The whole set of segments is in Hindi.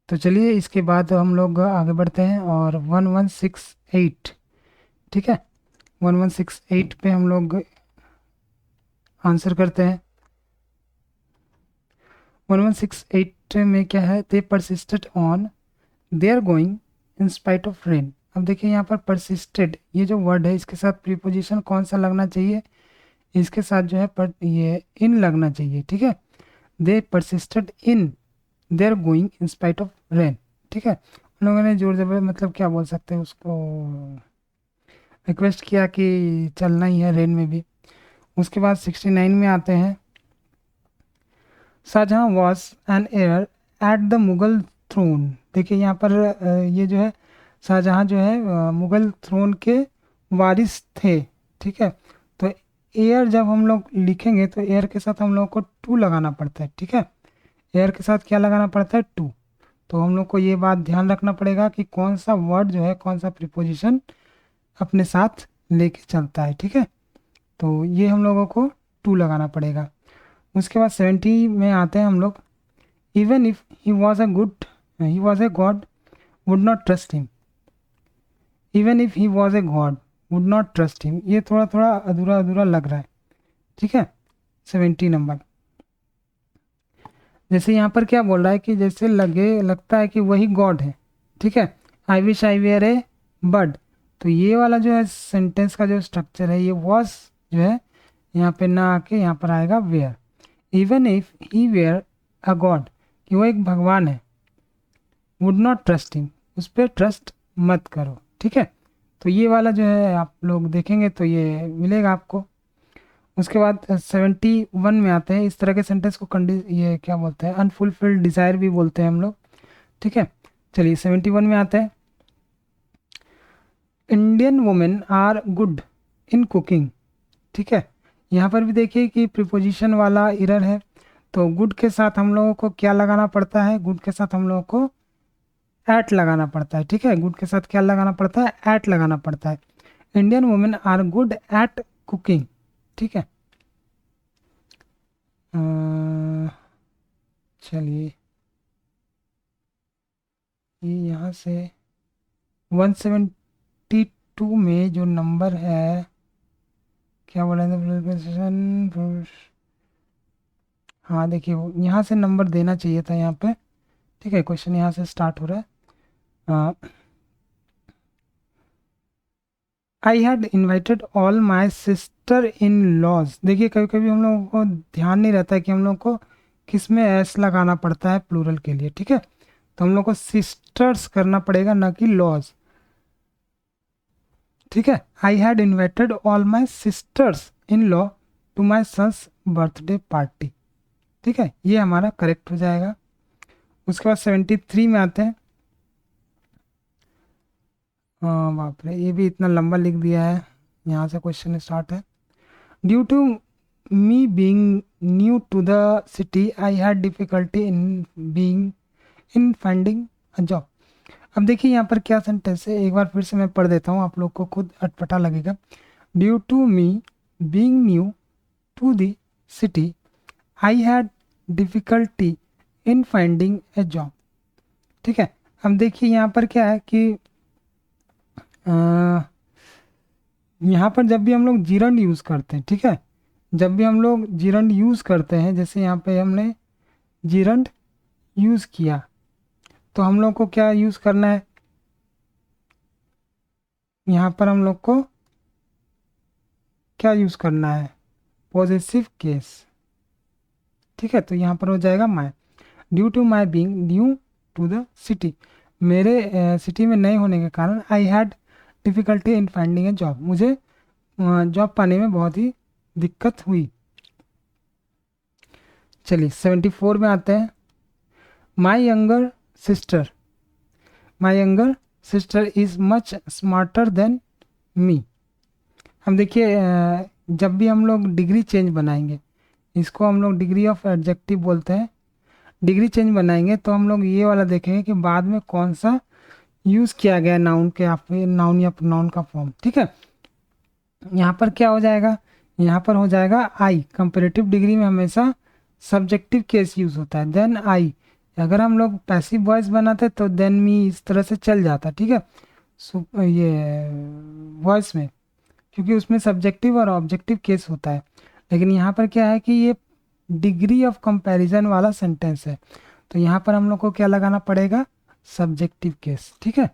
तो चलिए इसके बाद हम लोग आगे बढ़ते हैं और 1168, ठीक है, 1168 पे हम लोग आंसर करते हैं। 1168 में क्या है, they persisted on their going in spite of rain. अब देखिए यहाँ पर परसिस्टेड ये जो वर्ड है इसके साथ प्रीपोजिशन कौन सा लगना चाहिए, इसके साथ जो है पर ये इन लगना चाहिए, ठीक है। They persisted in their going in spite of rain, ठीक है। उन लोगों ने जोर जबर मतलब क्या बोल सकते हैं उसको, रिक्वेस्ट किया कि चलना ही है रेन में भी। उसके बाद 69 में आते हैं। Shah Jahan was an heir at the Mughal throne. देखिए यहाँ पर ये जो है शाहजहां जो है मुगल थ्रोन के वारिस थे, ठीक है। तो एयर जब हम लोग लिखेंगे तो एयर के साथ हम लोग को टू लगाना पड़ता है, ठीक है। एयर के साथ क्या लगाना पड़ता है, टू। तो हम लोग को ये बात ध्यान रखना पड़ेगा कि कौन सा वर्ड जो है कौन सा प्रीपोजिशन अपने साथ लेके चलता है, ठीक है। तो ये हम लोगों को टू लगाना पड़ेगा। उसके बाद 70 में आते हैं हम लोग। Even if he was a god would not trust him. Even if he was a god would not trust him, ये थोड़ा थोड़ा अधूरा अधूरा लग रहा है, ठीक है। 70 नंबर। जैसे यहाँ पर क्या बोल रहा है कि जैसे लगता है कि वही गॉड है, ठीक है। I wish I were a bird. तो ये वाला जो है सेंटेंस का जो स्ट्रक्चर है, ये वॉज जो है यहाँ पे ना आके यहाँ पर आएगा were. Even if he were a god, कि वो एक भगवान है, वुड नॉट ट्रस्ट हिम, उस पर ट्रस्ट मत करो, ठीक है। तो ये वाला जो है आप लोग देखेंगे तो ये मिलेगा आपको। उसके बाद 71 में आते हैं। इस तरह के सेंटेंस को ये क्या बोलते हैं, अनफुलफिल्ड डिज़ायर भी बोलते हैं हम लोग, ठीक है। चलिए 71 में आते हैं। Indian women are good in cooking, ठीक है। यहाँ पर भी देखिए कि प्रीपोजिशन वाला इरर है। तो गुड के साथ हम लोगों को क्या लगाना पड़ता है, गुड के साथ हम लोगों को एट लगाना पड़ता है, ठीक है। गुड के साथ क्या लगाना पड़ता है, एट लगाना पड़ता है। Indian women are good at cooking, ठीक है। अ, चलिए ये यहाँ से 172 में जो नंबर है, क्या बोला है, हाँ देखिए वो यहाँ से नंबर देना चाहिए था यहाँ पे, ठीक है। क्वेश्चन यहाँ से स्टार्ट हो रहा है। I had invited all my sister in laws. देखिए कभी कभी हम लोगों को ध्यान नहीं रहता है कि हम लोग को किस में एस लगाना पड़ता है प्लूरल के लिए, ठीक है। तो हम लोग को सिस्टर्स करना पड़ेगा ना कि लॉज, ठीक है। I had invited all my sisters in law to my son's birthday party, ठीक है। ये हमारा करेक्ट हो जाएगा। उसके बाद 73 में आते हैं। हाँ बाप रे, ये भी इतना लंबा लिख दिया है। यहाँ से क्वेश्चन स्टार्ट है। Due to me being new to the city I had difficulty in finding a job. अब देखिए यहाँ पर क्या सेंटेंस है, एक बार फिर से मैं पढ़ देता हूँ, आप लोग को खुद अटपटा लगेगा। Due to me being new to the city I had difficulty in finding a job, ठीक है। अब देखिए यहाँ पर क्या है कि अ, यहाँ पर जब भी हम लोग जीरंड यूज़ करते हैं, ठीक है, जब भी हम लोग जीरंड यूज़ करते हैं, जैसे यहाँ पे हमने जीरंड यूज़ किया, तो हम लोग को क्या यूज़ करना है, यहाँ पर हम लोग को क्या यूज़ करना है, पॉजिटिव केस, ठीक है। तो यहाँ पर हो जाएगा my. Due to my being new to the city, मेरे सिटी में नए होने के कारण I had difficulty in finding a job, मुझे जॉब पाने में बहुत ही दिक्कत हुई। चलिए 74 में आते हैं। My younger sister, my younger sister is much smarter than me. हम देखिए जब भी हम लोग डिग्री चेंज बनाएंगे, इसको हम लोग डिग्री ऑफ एडजेक्टिव बोलते हैं। डिग्री चेंज बनाएंगे तो हम लोग ये वाला देखेंगे कि बाद में कौन सा यूज़ किया गया नाउन के, या फिर नाउन या प्रोनाउन का फॉर्म, ठीक है। यहाँ पर क्या हो जाएगा, यहाँ पर हो जाएगा आई। कंपेरेटिव डिग्री में हमेशा सब्जेक्टिव केस यूज़ होता है, देन आई अगर हम लोग पैसिव वॉइस बनाते तो देन मी इस तरह से चल जाता, ठीक है, ये वॉइस में, क्योंकि उसमें सब्जेक्टिव और ऑब्जेक्टिव केस होता है। लेकिन यहाँ पर क्या है कि ये डिग्री ऑफ कंपैरिजन वाला सेंटेंस है, तो यहाँ पर हम लोग को क्या लगाना पड़ेगा, सब्जेक्टिव केस, ठीक है।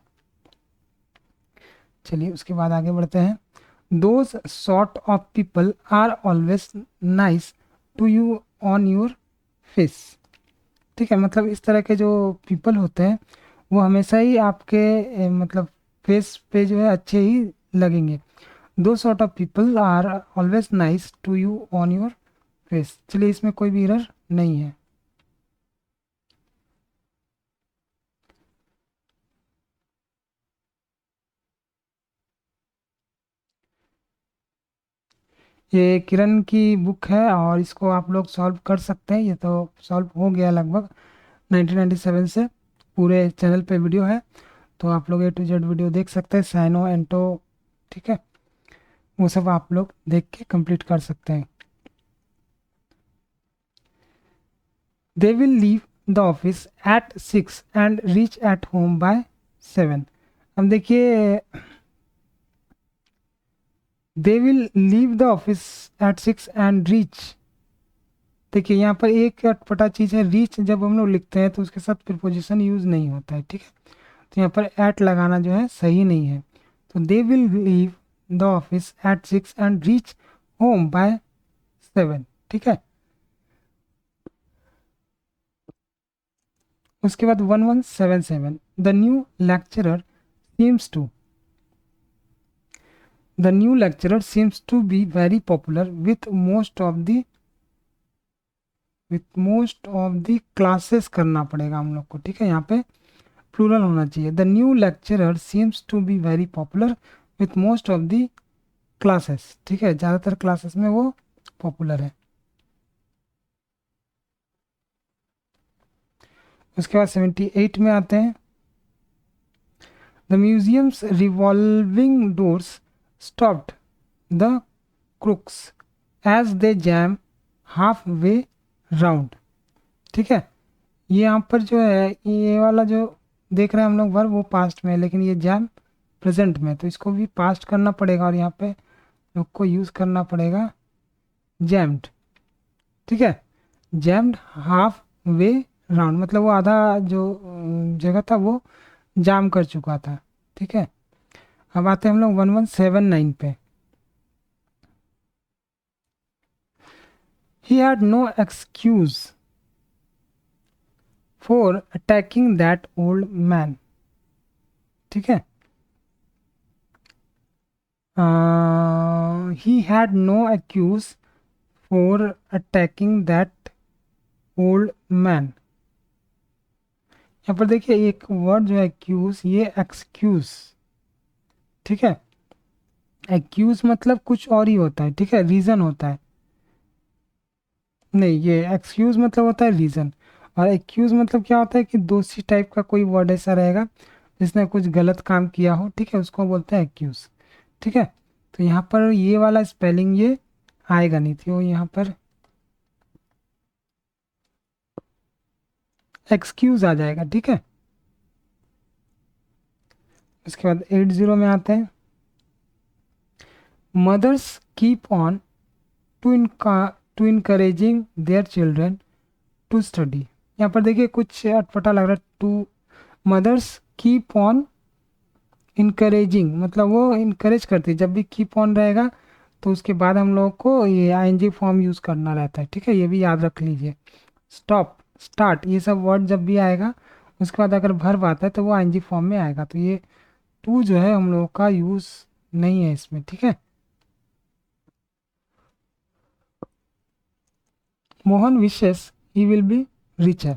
चलिए उसके बाद आगे बढ़ते हैं। Those sort of people are always nice to you on your face, ठीक है, मतलब इस तरह के जो पीपल होते हैं वो हमेशा ही आपके मतलब फेस पे जो है अच्छे ही लगेंगे। Those sort of people are always nice to you on your face. चलिए इसमें कोई भी एरर नहीं है। ये किरण की बुक है और इसको आप लोग सॉल्व कर सकते हैं। ये तो सॉल्व हो गया लगभग 1997 से, पूरे चैनल पे वीडियो है, तो आप लोग A to Z वीडियो देख सकते हैं, साइनो एंटो, ठीक है, वो सब आप लोग देख के कंप्लीट कर सकते हैं। They will leave the office at 6 and reach at home by 7। अब देखिए, they will leave the office at 6 and reach, देखिए यहाँ पर एक अटपटा चीज़ है, रीच जब हम लोग लिखते हैं तो उसके साथ प्रीपोजिशन यूज़ नहीं होता है, ठीक है, तो यहाँ पर एट लगाना जो है सही नहीं है। तो they will leave the office at 6 and reach home by 7, ठीक है। उसके बाद 1177, the new lecturer seems to, the new lecturer seems to be very popular with most of the classes करना पड़ेगा हम लोग को, ठीक है, यहाँ पे प्लूरल होना चाहिए। The new lecturer seems to be very popular with most of the classes, ठीक है, ज़्यादातर क्लासेस में वो पॉपुलर है। उसके बाद 78 में आते हैं। The museum's revolving doors stopped the crooks as they jam half way round, ठीक है, ये यहाँ पर जो है ये वाला जो देख रहे हैं हम लोग वर्ब वो पास्ट में है, लेकिन ये जैम प्रेजेंट में, तो इसको भी पास्ट करना पड़ेगा और यहाँ पे लोग को यूज़ करना पड़ेगा जैम्ड, ठीक है, जैम्ड हाफ वे राउंड, मतलब वो आधा जो जगह था वो जाम कर चुका था, ठीक है। अब आते हैं हम लोग 1179 पे। He had no excuse for attacking that old man, ठीक है, he had no accuse for attacking that old man. यहाँ पर देखिए एक वर्ड जो है एक्यूज, ये एक्सक्यूज, ठीक है, एक्यूज मतलब कुछ और ही होता है, ठीक है, रीजन होता है, नहीं ये एक्सक्यूज मतलब होता है रीजन, और एक्यूज मतलब क्या होता है कि दोषी टाइप का कोई वर्ड ऐसा रहेगा जिसने कुछ गलत काम किया हो, ठीक है, उसको बोलते हैं एक्यूज, ठीक है। तो यहाँ पर ये वाला स्पेलिंग ये आएगा नहीं, तो यहाँ पर एक्सक्यूज आ जाएगा, ठीक है। उसके बाद 80 में आते हैं। Mothers keep on to to encouraging their children to study. यहाँ पर देखिए कुछ अटपटा लग रहा है, to mothers keep on encouraging, मतलब वो इनकरेज करती है, जब भी कीप ऑन रहेगा तो उसके बाद हम लोग को ये आईएनजी फॉर्म यूज़ करना रहता है, ठीक है, ये भी याद रख लीजिए। स्टॉप, स्टार्ट, ये सब वर्ड जब भी आएगा उसके बाद अगर वर्ब आता है तो वो आईएनजी फॉर्म में आएगा, तो ये टू जो है हम लोग का यूज़ नहीं है इसमें, ठीक है। Mohan wishes he will be richer,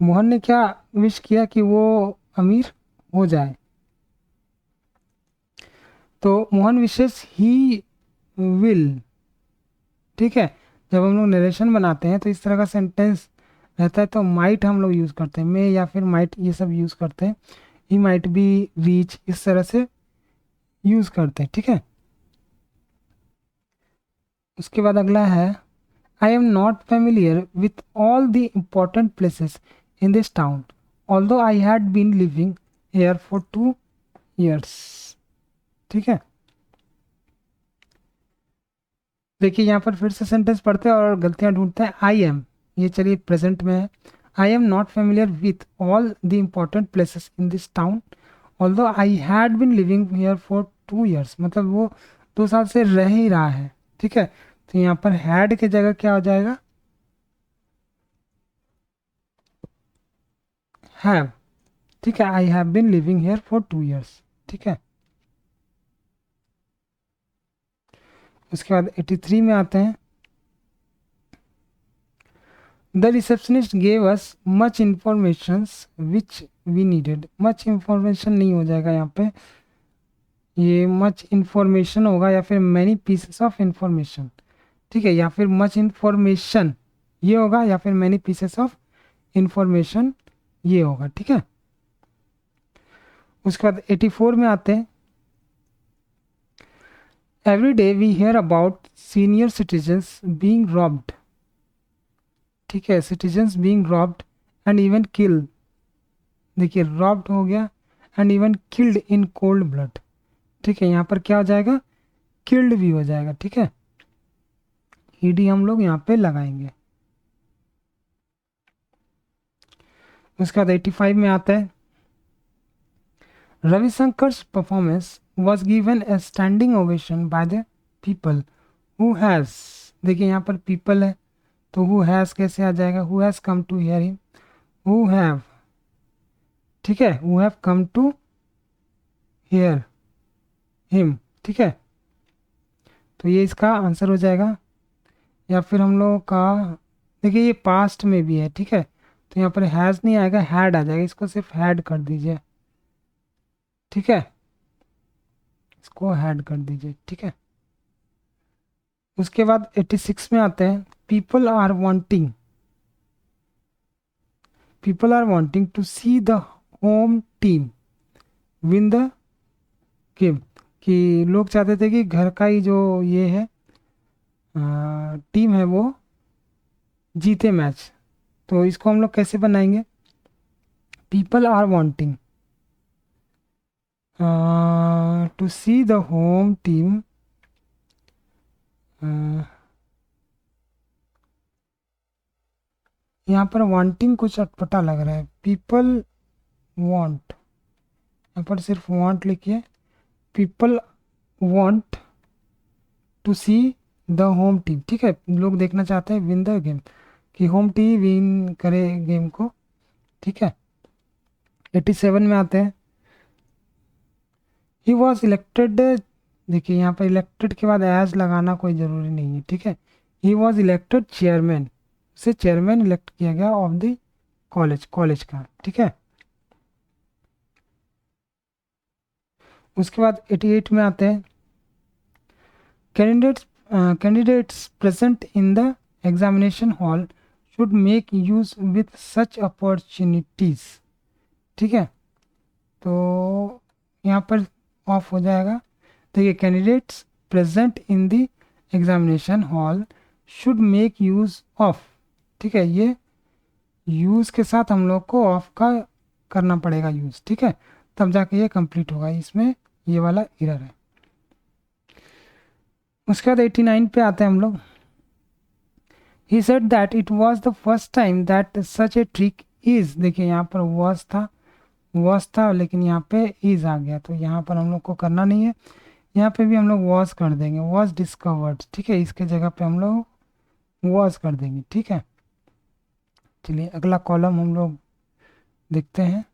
Mohan ने क्या विश किया कि वो अमीर हो जाए, तो मोहन विशेस ही विल, ठीक है, जब हम लोग नरेशन बनाते हैं तो इस तरह का सेंटेंस रहता है तो माइट हम लोग यूज़ करते हैं, मे या फिर माइट ये सब यूज़ करते हैं, ही माइट बी, रीच, इस तरह से यूज़ करते हैं, ठीक है। उसके बाद अगला है, I am not familiar with all the important places in this town, although I had been living here for 2 years. ठीक है, देखिए यहाँ पर फिर से सेंटेंस पढ़ते हैं और गलतियाँ ढूंढते हैं. आई एम, ये चलिए प्रेजेंट में है. I am not familiar with all the important places in this town although I had been living here for 2 years, मतलब वो 2 साल से रह ही रहा है. ठीक है, तो यहाँ पर हैड की जगह क्या हो जाएगा, हैव. ठीक है, I have been living here for 2 years. ठीक है, उसके बाद 83 में आते हैं. The receptionist gave us much information which we needed. Much information नहीं हो जाएगा यहाँ पे, ये मच इंफॉर्मेशन होगा या फिर मैनी पीसेस ऑफ इंफॉर्मेशन. ठीक है, या फिर मच इंफॉर्मेशन ये होगा या फिर मैनी पीसेस ऑफ इंफॉर्मेशन ये होगा. ठीक है, उसके बाद 84 में आते हैं. Every day we hear about senior citizens being robbed. ठीक है, citizens being robbed and even killed. देखिए रॉब्ड हो गया and even killed in cold blood. ठीक है, यहाँ पर क्या हो जाएगा, किल्ड भी हो जाएगा. ठीक है, ईडी हम लोग यहाँ पे लगाएंगे. उसके बाद 85 में आता है. Ravishankar's performance was given a standing ovation by the people who has. देखिए यहाँ पर पीपल है तो हु हैज़ कैसे आ जाएगा, who has come to hear him, who have. ठीक है, who have come to hear him. ठीक है, तो ये इसका आंसर हो जाएगा. या फिर हम लोग का देखिए ये पास्ट में भी है. ठीक है, तो यहाँ पर हैज़ नहीं आएगा, हैड आ जाएगा. इसको सिर्फ हैड कर दीजिए. ठीक है, इसको हैड कर दीजिए. ठीक है, उसके बाद 86 में आते हैं. People are wanting to see the home team win the game. कि लोग चाहते थे कि घर का ही जो ये है टीम है वो जीते मैच. तो इसको हम लोग कैसे बनाएंगे, people are wanting to see the home team. यहाँ पर वांटिंग कुछ अटपटा लग रहा है. पीपल वांट, यहाँ पर सिर्फ वांट लिखिए. People want to see the home team. ठीक है, लोग देखना चाहते हैं विन द गेम, कि होम टीम विन करे गेम को. ठीक है, 87 में आते हैं. He was elected. देखिए यहाँ पर इलेक्टेड के बाद एज लगाना कोई ज़रूरी नहीं है. ठीक है, ही वॉज इलेक्टेड चेयरमैन, उसे चेयरमैन इलेक्ट किया गया ऑफ द कॉलेज का. ठीक है, उसके बाद 88 में आते हैं. Candidates present in the examination hall should make use with such opportunities. ठीक है, तो यहाँ पर ऑफ हो जाएगा. देखिए candidates present in the examination hall should make use of. ठीक है, ये यूज के साथ हम लोग को ऑफ का करना पड़ेगा यूज. ठीक है, तब जाके ये कंप्लीट होगा. इसमें ये वाला एरर है. उसके बाद 89 पे आते हैं हम लोग. He said that it was the first time that such a trick is. देखिए यहाँ पर वॉज था लेकिन यहाँ पे इज आ गया, तो यहाँ पर हम लोग को करना नहीं है. यहाँ पे भी हम लोग वॉज कर देंगे, वॉज डिस्कवर्ड. ठीक है, इसके जगह पे हम लोग वॉज कर देंगे. ठीक है, चलिए अगला कॉलम हम लोग देखते हैं.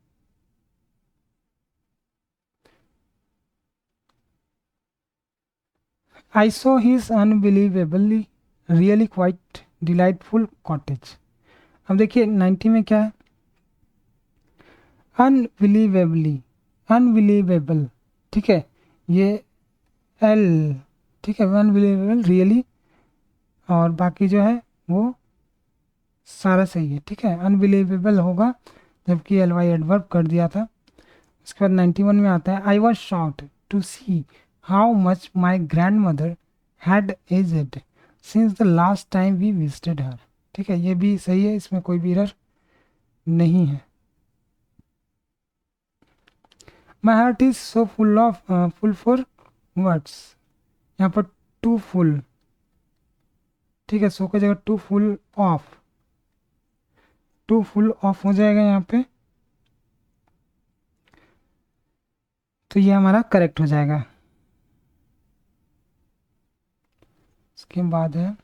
I saw his unbelievably really quite delightful cottage. अब देखिए 90 में क्या है, अनबिलीवेबली, अनबिलीवेबल. ठीक है, ये एल. ठीक है, अनबिलीवेबल रियली और बाकी जो है वो सारा सही है. ठीक है, अनबिलीवेबल होगा जबकि एल वाई एडवर्ब कर दिया था. उसके बाद 91 में आता है. I was shocked to see how much my grand mother had aged since the last time we visited her. ठीक है, ये भी सही है, इसमें कोई भी एरर नहीं है। My heart is so full for words, यहाँ पर टू फुल, ठीक है, सो की जगह too full of, too full of हो जाएगा यहाँ पे, तो ये हमारा करेक्ट हो जाएगा। इसके बाद है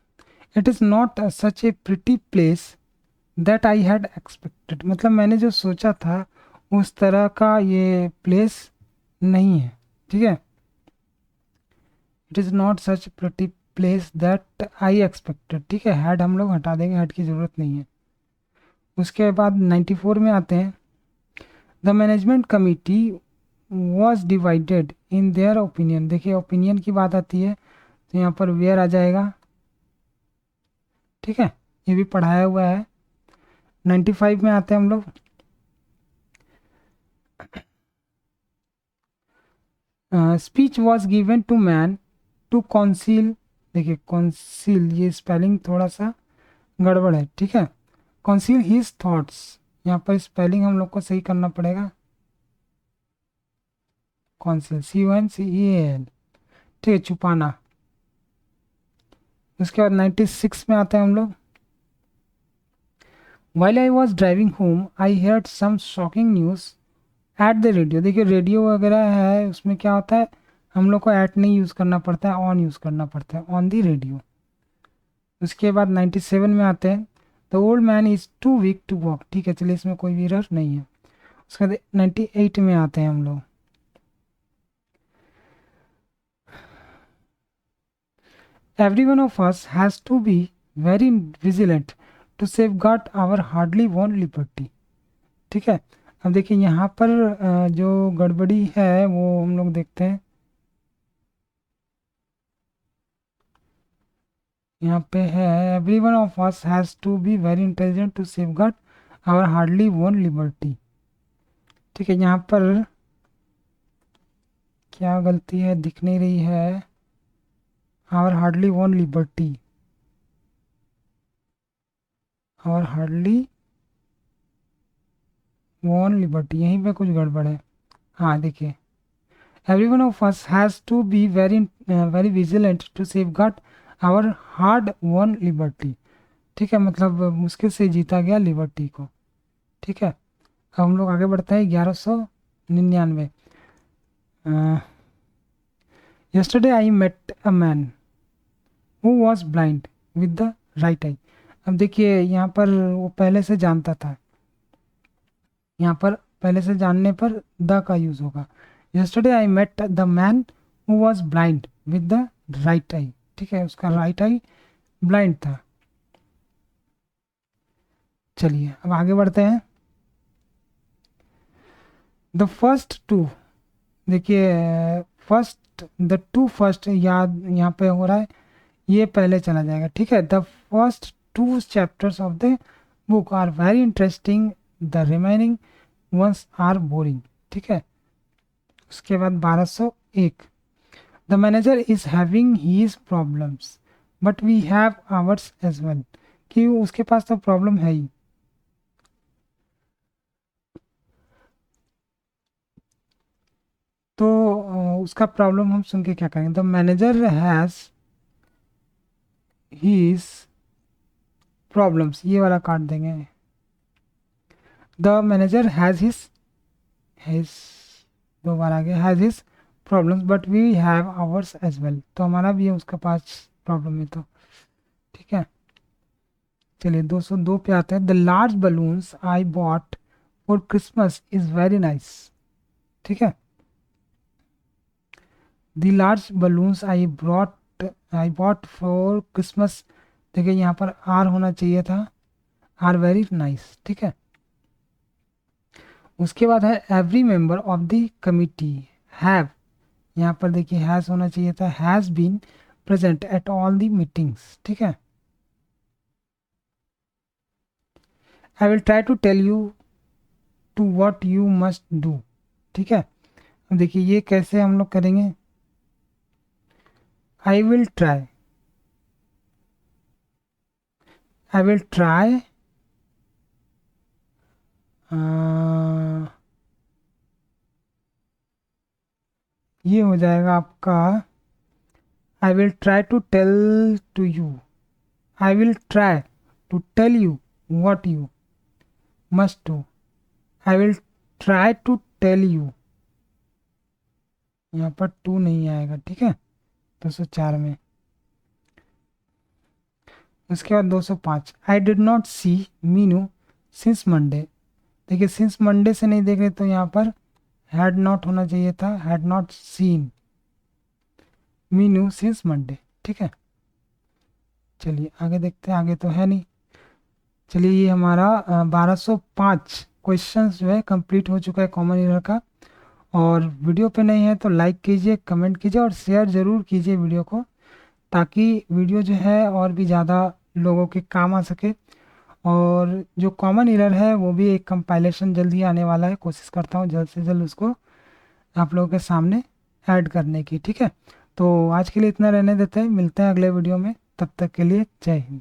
it is not such A pretty place that I had expected, मतलब मैंने जो सोचा था उस तरह का ये प्लेस नहीं है, ठीक है। It is not such pretty place that I expected, ठीक है, हैड हम लोग हटा देंगे, हैड की ज़रूरत नहीं है। उसके बाद 94 में आते हैं। The management committee was divided in their opinion, देखिए ओपिनियन की बात आती है तो यहाँ पर वेयर आ जाएगा, ठीक है, ये भी पढ़ाया हुआ है। 95 में आते हैं हम लोग। Speech was given to man to conceal, देखिए कॉन्सील ये स्पेलिंग थोड़ा सा गड़बड़ है, ठीक है, कॉन्सील हिज थॉट्स, यहाँ पर स्पेलिंग हम लोग को सही करना पड़ेगा, कॉन्सील CONCEAL, ठीक है, छुपाना। उसके बाद 96 में आते हैं हम लोग। While I was driving home I heard some shocking news at the radio, देखिए रेडियो वगैरह है उसमें क्या होता है, हम लोग को एट नहीं यूज़ करना पड़ता है, ऑन यूज़ करना पड़ता है, ऑन दी रेडियो। उसके बाद 97 में आते हैं। The old man is too weak to walk, ठीक है, चलिए इसमें कोई भी एरर नहीं है। उसके बाद 98 में आते हैं हम लोग। Every one of us has to be very vigilant to safeguard our hardly won liberty, ठीक है। अब देखिए यहाँ पर जो गड़बड़ी है वो हम लोग देखते हैं। यहाँ पे है every one of us has to be very intelligent to safeguard our hardly won liberty, ठीक है। यहाँ पर क्या गलती है दिख नहीं रही है, our hardly won liberty, our hardly won liberty, यहीं पे कुछ गड़बड़ है। हाँ देखिए every one of us has to be very very vigilant to safeguard our hard won liberty, ठीक है, मतलब मुश्किल से जीता गया लिबर्टी को, ठीक है। अब हम लोग आगे बढ़ते हैं 1199। Yesterday I met a man who was blind with the right eye, अब देखिए यहाँ पर वो पहले से जानता था, यहाँ पर पहले से जानने पर द का यूज होगा। Yesterday I met the man who was blind with the right eye, ठीक है, उसका राइट आई ब्लाइंड था। चलिए अब आगे बढ़ते हैं। द फर्स्ट टू, देखिए फर्स्ट, द टू फर्स्ट याद यहाँ पे हो रहा है, ये पहले चला जाएगा, ठीक है। The first two chapters of the book are very interesting, the remaining ones are boring, ठीक है। उसके बाद 1201। The manager is having his problems but we have ours as well, कि उसके पास तो प्रॉब्लम है ही, तो उसका प्रॉब्लम हम सुन के क्या करेंगे, the manager has his problems, ये वाला काट देंगे। द मैनेजर हैज़ हिज दो बार आ गया, has his problems but we have ours as well, तो हमारा भी है उसका पास प्रॉब्लम है तो, ठीक है। चलिए 202 पे आते हैं। The large balloons I bought for Christmas is very nice, ठीक है। The large balloons I bought for Christmas, देखिए यहाँ पर आर होना चाहिए था, आर वेरी नाइस, ठीक है। उसके बाद है every member of the committee have, यहाँ पर देखिए हैज़ होना चाहिए था, has been present at all the meetings, ठीक है। I will try to tell you to what you must do, ठीक है। अब देखिए ये कैसे हम लोग करेंगे, I will try, I will try ये हो जाएगा आपका I will try to tell to you, I will try to tell you what you must do, I will try to tell you, यहाँ पर टू नहीं आएगा, ठीक है। 204 में। उसके बाद 205 I did not see Meenu since Monday. देखिए सिंस मंडे से नहीं देख रहे तो यहाँ पर हैड नॉट होना चाहिए था, had not seen Meenu since Monday, ठीक है। चलिए आगे देखते हैं, आगे तो है नहीं। चलिए ये हमारा 1205 क्वेश्चन जो है कंप्लीट हो चुका है कॉमन ईयर का। और वीडियो पे नहीं है तो लाइक कीजिए, कमेंट कीजिए और शेयर ज़रूर कीजिए वीडियो को, ताकि वीडियो जो है और भी ज़्यादा लोगों के काम आ सके। और जो कॉमन ईरर है वो भी एक कंपाइलेशन जल्द ही आने वाला है, कोशिश करता हूँ जल्द से जल्द उसको आप लोगों के सामने ऐड करने की, ठीक है। तो आज के लिए इतना रहने देते हैं, मिलते हैं अगले वीडियो में, तब तक के लिए जय हिंद।